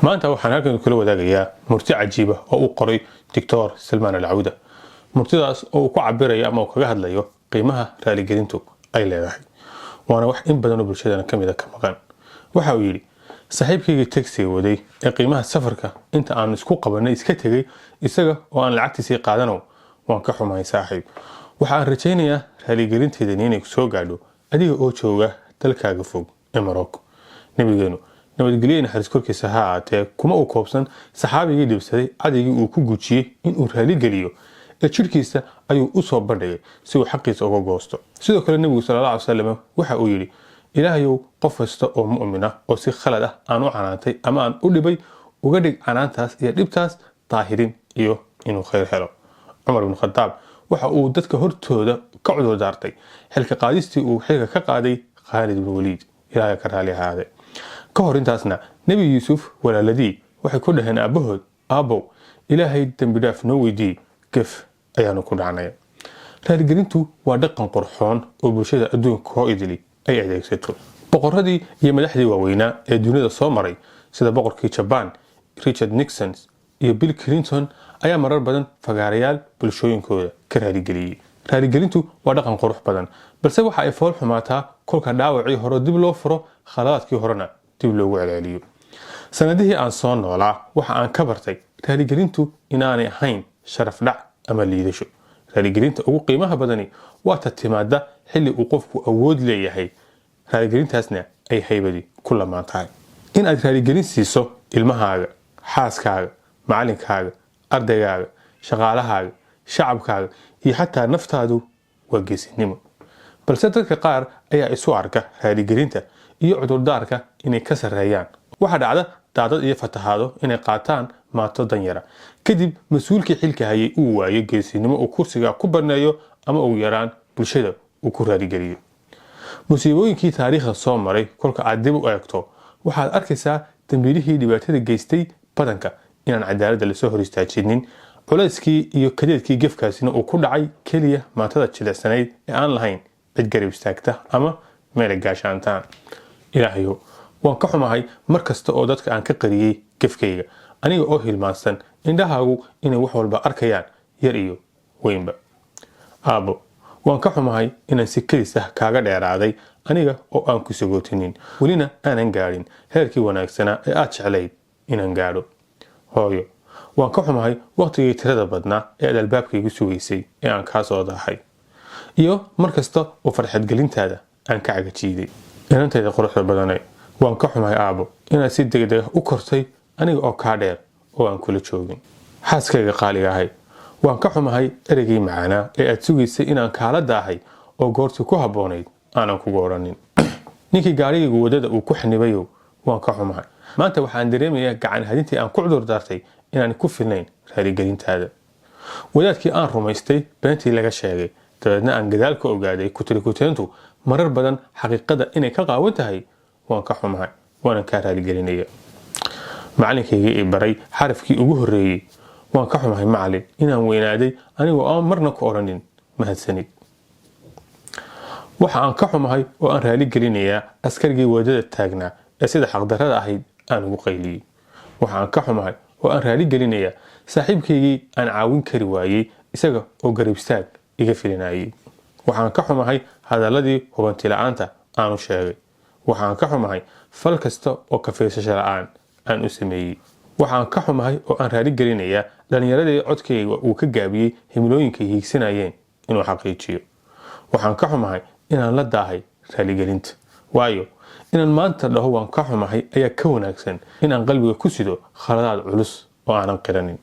maanta waxaan halkan kula wadaagayaa murti cajiib ah oo uu qoray Dr. Salman Al-Auda. murtidaas oo uu ku cabirayo ama uu kaga hadlayo qiimaha raaligelintu ay leedahay. waana wax in badan oo bulshadana kamid ah ka maqan. waxa uu yiri saaxiibkayga taxi waday ee qiimaha safarka inta aan isku qabanay iska tagay isaga oo aan lacagtiisa qaadano waan ka xumahay saaxiib. waxa aan rajaynayaa raaligelinteeda inay soo gaadho adiga oo jooga dalkaaga fog ee Morocco. nabigeenu nabadgeliyana xaris korkiisa ha aatee kuma uu koobsan saxaabigii dhibsaday adigii uu ku gujiyay in uu raali geliyo ee jirkiisa ayuu u soo bandhigay si uu xaqiisa uga goosto. sidoo kale nabigu sallallahu alayhi wasallam waxa uu yiri ilaahayow qof kasta oo mu'min ah oo si khalad ah aan u canaantay ama aan u dhibay uga dhig canaantaas iyo dhibtaas taahirin iyo inuu khayr helo. Umar ibn Khattab waxa uu dadka hortooda ka cudur daartay xilka qaadistii uu xilka ka qaaday Khalid ibn Walid ilaahay ka raali ahaade. ka hor intaasna nabi Yuusuf walaaladii waxay ku dhaheen aabahood aabow ilaahay dambi dhaaf noo weydii gaf ayaanu ku dhacnay. raaligelintu waa dhaqan qurxoon oo bulshada adduunka oo idili ay adeegsato. boqoradii iyo madaxdii waaweynaa ee dunida soo maray sida boqorkii Japan Richard Nixon iyo Bill Clinton ayaa marar badan fagaarayaal bulshooyinkooda ka raaligeliyay. raaligelintu waa dhaqan qurux badan balse waxa ay fool xumaataa kolka dhaawacii hore dib loo furo khaladaadkii horena dib loogu celaaliyo. sanadihii aan soo noolaa waxa aan ka bartay raaligelintu inaanay ahayn sharaf dhac ama liidasho. raaligelinta ugu qiimaha badani waa timaada xilli uu qofku awood leeyahay. raaligelintaasna ay haybadi ku lamaan tahay. in aad raaligelin siiso ilmahaaga, xaaskaaga, macalinkaaga, ardaygaaga, shaqaalahaaga, shacabkaaga iyo xataa naftaadu waa geesinimo. balse dadka qaar ayaa isu arka raaligelinta iyo cudurdaarka inay ka sareeyaan. waxa dhacda daadad iyo fatahaado inay qaataan maato danyara kadib mas'uulkii xilka hayay uu waayo geesinimo uu kursiga ku baneeyo ama uu yaraan bulshada uu ku raaligeliyo. musiibooyinkii taariikhda soo maray kolka aad dib u eegto waxaad arkaysaa dambiilihii dhibaatada geystay badanka inaan cadaaladda la soo hor istaajinin. culayskii iyo kadeedkii gefkaasina uu ku dhacay keliya maatada jilecsanayd ee aan lahayn cid garab istaagta ama meel gaashaantaan. ilaahayow waan ka xumahay mar kasta oo dadka aan ka qariyay gefkayga aniga oo hilmaansan indhahaagu inay wax walba arkayaan yar iyo weynba. aabo waan ka xumahay inaan si kadis ah kaaga dheeraaday aniga oo aan ku sagootinin welina aanan gaadhin heerkii wanaagsanaa ee aad jeclayd inaan gaadho. hooyo waan ka xumahay waqtigii tirada badnaa ee aad albaabkaygu sugaysay ee aan kaa soo daahay iyo mar kasta oo farxad gelintaada aan ka cagajiiday. inantayda quruxda badanay waan ka xumahay aabo inaad si degdeg ah u kortay aniga oo kaa dheer oo aan kula joogin. xaaskayga qaaliga ahay waan ka xumahay ereygii macaanaa ee aad sugaysay inaan kaala daahay oo goortii ku habboonayd aanan kugu odhanin. ninkii gaarigaygu wadada uu ku xanibayow waan ka xumahay. maanta waxaan dareemayaa gacan hadintii aan ku cudur daartay inaan ku filnayn raaligelintaada. wadaadkii aan rumaystay beentii laga sheegay dabeedna aan gadaal ka ogaaday kutirikuteentu marar badan xaqiiqada inay ka qaawan tahay waan ka xumahay waanan kaa raaligelinaya. macalinkaygii i baray xarafkii ugu horreeyey waan ka xumahay macalin inaan weynaaday anigoo aan marna ku odhanin mahadsanid. waxa aan ka xumahay oo aan raaligelinayaa askarigii wadada taagnaa ee sida xaqdarrada ahayd aan ugu qayliyey. waxa aan ka xumahay oo aan raaligelinayaa saaxiibkaygii aan caawin kari waayey isaga oo garab istaag iga filinayay. waxaan ka xumahay hadalladii hubanti la'aanta aan u sheegay. waxaan ka xumahay fal kasta oo ka fiirsasho la'aan aan u sameeyey. waxaan ka xumahay oo aan raaligelinayaa dhalinyaradii codkayga uu ka gaabiyey himilooyinkay hiigsanayeen inuu xaqiijiyo. waxaan ka xumahay inaan la daahay raaligelinta waayo inaan maanta dhaho waan ka xumahay ayaa ka wanaagsan inaan qalbiga ku sido khaladaad culus oo aanan qiranin.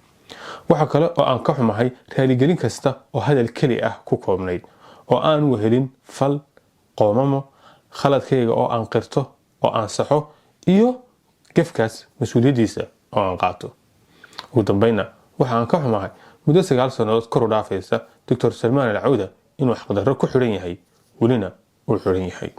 waxa kale oo aan ka xumahay raaligelin kasta oo hadal keli ah ku koobnayd oo aan wehelin fal, qoomamo, khaladkayga oo aan qirto oo aan saxo iyo gefkaas mas'uuliyadiisa oo aan qaato. ugu dambayna waxa aan ka xumahay muddo 9 sanadood kor u dhaafaysa Dr. Salman Al-Auda inuu xaqdarro ku xiran yahay welina uu xiran yahay.